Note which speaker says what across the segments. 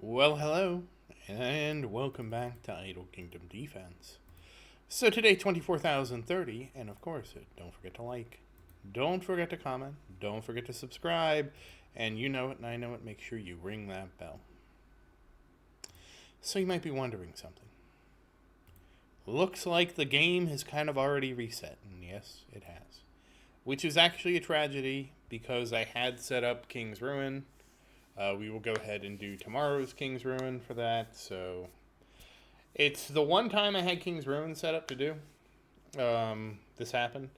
Speaker 1: Well, hello, and welcome back to Idle Kingdom Defense. So today, 24,030, and of course, don't forget to like, don't forget to comment, don't forget to subscribe, and you know it and I know it, make sure you ring that bell. So you might be wondering something. Looks like the game has kind of already reset, and yes, it has. Which is actually a tragedy, because I had set up King's Ruin. We will go ahead and do tomorrow's King's Ruin for that. So it's the one time I had King's Ruin set up to do. This happened.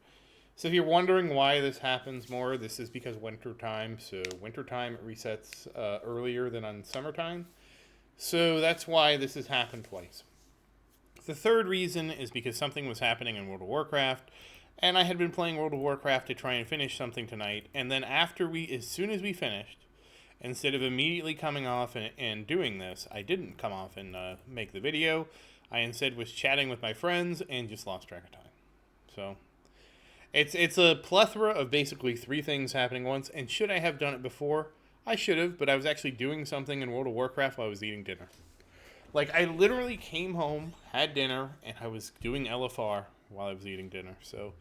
Speaker 1: So if you're wondering why this happens more, this is because winter time. So winter time it resets earlier than on summertime. So that's why this has happened twice. The third reason is because something was happening in World of Warcraft, and I had been playing World of Warcraft to try and finish something tonight. And then as soon as we finished, instead of immediately coming off and doing this, I didn't come off and make the video. I instead was chatting with my friends and just lost track of time. So it's a plethora of basically three things happening once. And should I have done it before? I should have, but I was actually doing something in World of Warcraft while I was eating dinner. Like, I literally came home, had dinner, and I was doing LFR while I was eating dinner. So,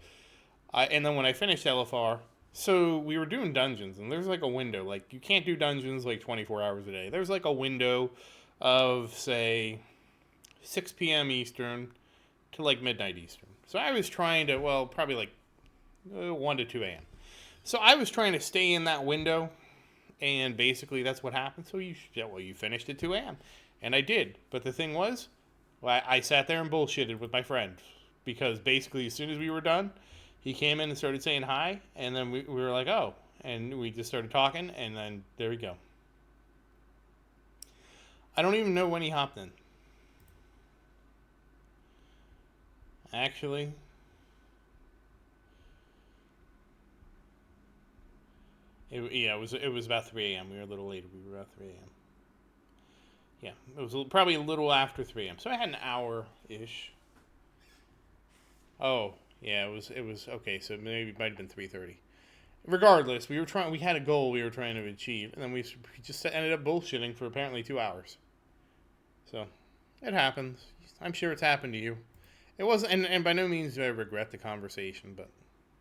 Speaker 1: and then when I finished LFR, so we were doing dungeons, and there's like a window. Like, you can't do dungeons like 24 hours a day. There's like a window of, say, 6 p.m. Eastern to like midnight Eastern. So I was trying to, well, probably like 1 to 2 a.m. So I was trying to stay in that window, and basically that's what happened. So you finished at 2 a.m. And I did. But the thing was, I sat there and bullshitted with my friend. Because basically, as soon as we were done, he came in and started saying hi. And then we were like, oh. And we just started talking. And then there we go. I don't even know when he hopped in. Actually. It was about 3 a.m. We were a little later. We were about 3 a.m. Yeah, it was probably a little after 3 a.m. So I had an hour-ish. Oh, yeah, it was okay, so maybe it might have been 3:30. Regardless, we had a goal we were trying to achieve, and then we just ended up bullshitting for apparently 2 hours. So, it happens. I'm sure it's happened to you. It wasn't, and by no means do I regret the conversation, but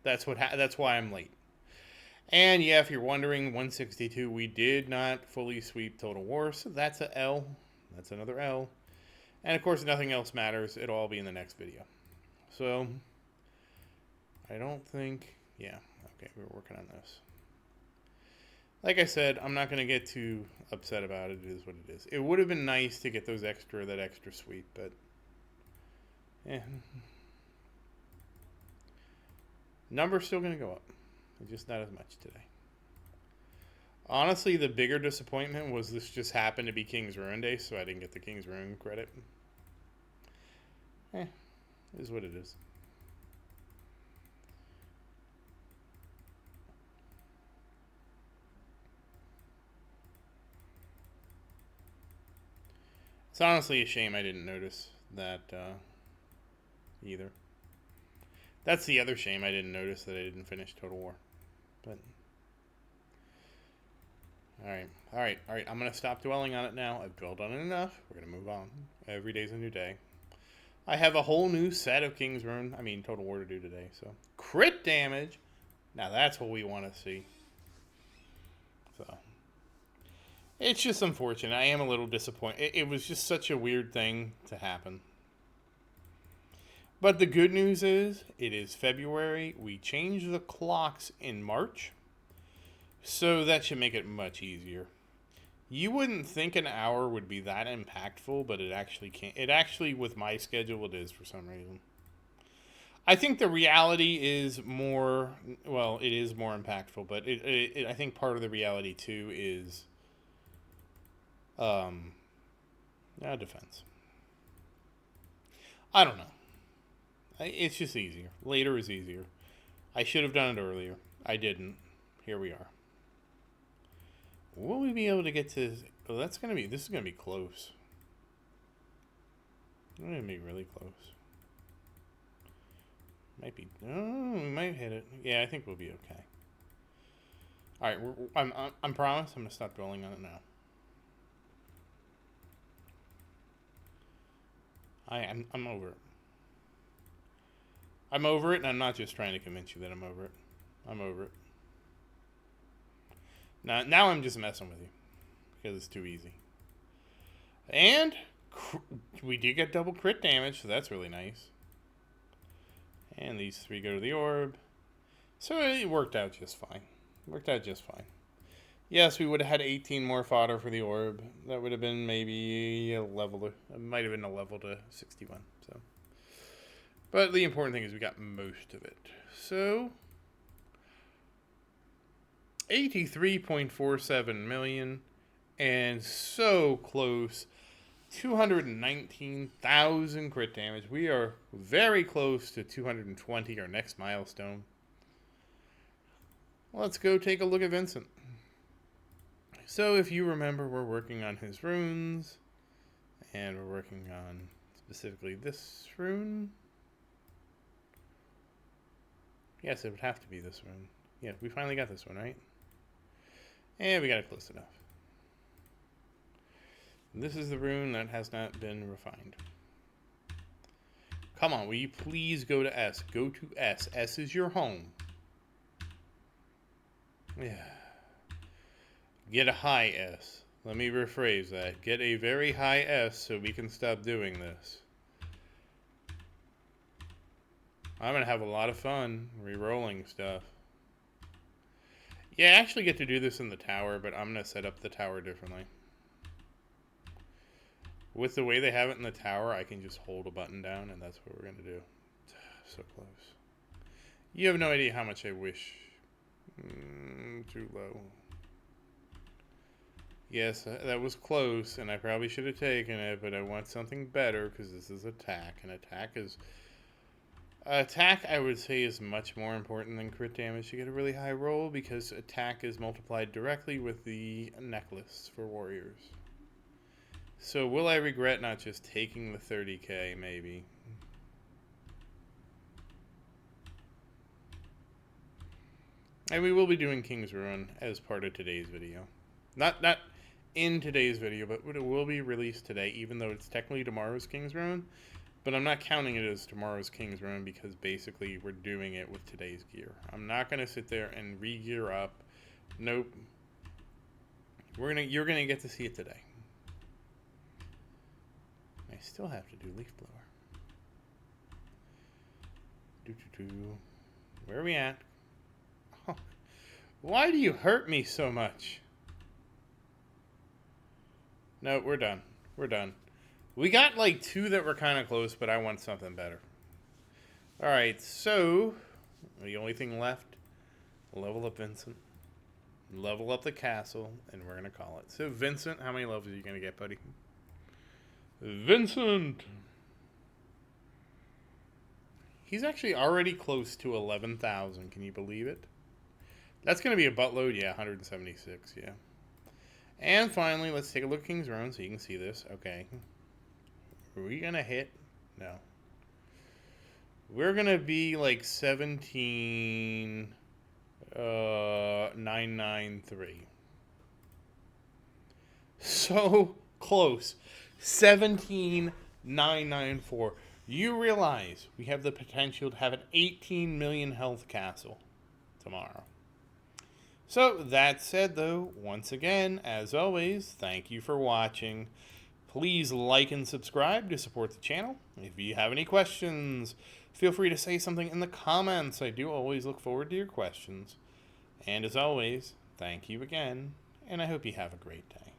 Speaker 1: that's why I'm late. And yeah, if you're wondering, 162, we did not fully sweep Total War, so that's a L. That's another L. And of course, nothing else matters. It'll all be in the next video. So, I don't think, yeah, okay, we're working on this. Like I said, I'm not going to get too upset about it. It is what it is. It would have been nice to get that extra sweep, but, yeah. Number's still going to go up. Just not as much today. Honestly, the bigger disappointment was this just happened to be King's Ruin Day, so I didn't get the King's Ruin credit. It is what it is. It's honestly a shame I didn't notice that either. That's the other shame I didn't notice that I didn't finish Total War. But all right. I'm gonna stop dwelling on it now. I've dwelled on it enough. We're gonna move on. Every day's a new day. I have a whole new set of Total War to do today. So crit damage. Now that's what we want to see. So it's just unfortunate. I am a little disappointed. It was just such a weird thing to happen. But the good news is, it is February. We changed the clocks in March. So that should make it much easier. You wouldn't think an hour would be that impactful, but it actually can't. It actually, with my schedule, it is for some reason. I think the reality is more, well, it is more impactful, but I think part of the reality, too, is defense. I don't know. It's just easier. Later is easier. I should have done it earlier. I didn't. Here we are. Will we be able to get to... Oh, this is going to be close. It's going to be really close. Might be... Oh, we might hit it. Yeah, I think we'll be okay. Alright, I'm promised I'm going to stop dwelling on it now. I'm over it. I'm over it, and I'm not just trying to convince you that I'm over it. I'm over it. Now I'm just messing with you because it's too easy. And we did get double crit damage, so that's really nice. And these 3 go to the orb. So it worked out just fine. Yes, we would have had 18 more fodder for the orb. That would have been maybe a level to... It might have been a level to 61. So, but the important thing is we got most of it. So, 83.47 million. And so close. 219,000 crit damage. We are very close to 220, our next milestone. Let's go take a look at Vincent. So if you remember, we're working on his runes. And we're working on specifically this rune. Yes, it would have to be this rune. Yeah, we finally got this one, right? And we got it close enough. This is the rune that has not been refined. Come on, will you please go to S? Go to S. S is your home. Yeah. Get a high S. Let me rephrase that. Get a very high S so we can stop doing this. I'm going to have a lot of fun re-rolling stuff. Yeah, I actually get to do this in the tower, but I'm going to set up the tower differently. With the way they have it in the tower, I can just hold a button down, and that's what we're going to do. So close. You have no idea how much I wish. Too low. Yes, that was close, and I probably should have taken it, but I want something better, because this is attack, and attack, I would say, is much more important than crit damage to get a really high roll, because attack is multiplied directly with the necklace for warriors. So will I regret not just taking the 30k, maybe? And we will be doing King's Ruin as part of today's video. Not in today's video, but it will be released today, even though it's technically tomorrow's King's Ruin. But I'm not counting it as tomorrow's King's Ruin because basically we're doing it with today's gear. I'm not going to sit there and re-gear up. Nope. You're gonna get to see it today. I still have to do leaf blower. Where are we at? Oh, why do you hurt me so much? No, we're done. We're done. We got like 2 that were kind of close, but I want something better. Alright, so the only thing left, level up Vincent, level up the castle, and we're going to call it. So Vincent, how many levels are you going to get, buddy? Vincent! He's actually already close to 11,000. Can you believe it? That's going to be a buttload. Yeah, 176. Yeah. And finally, let's take a look at King's Ruin so you can see this. Okay. Are we going to hit? No. We're going to be like 17,993. So close. 17,994. You realize we have the potential to have an 18 million health castle tomorrow. So, that said though, once again, as always, thank you for watching. Please like and subscribe to support the channel. If you have any questions, feel free to say something in the comments. I do always look forward to your questions. And as always, thank you again, and I hope you have a great day.